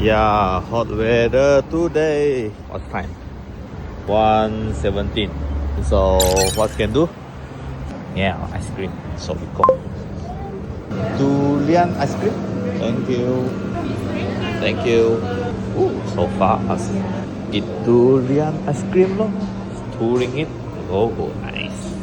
Yeah, hot weather today. What time? 1:17. So what can do? Yeah, ice cream. So we go. Durian ice-cream. Thank you. Thank you. Ooh, so fast. Eat durian ice-cream loh. $2. Oh, nice.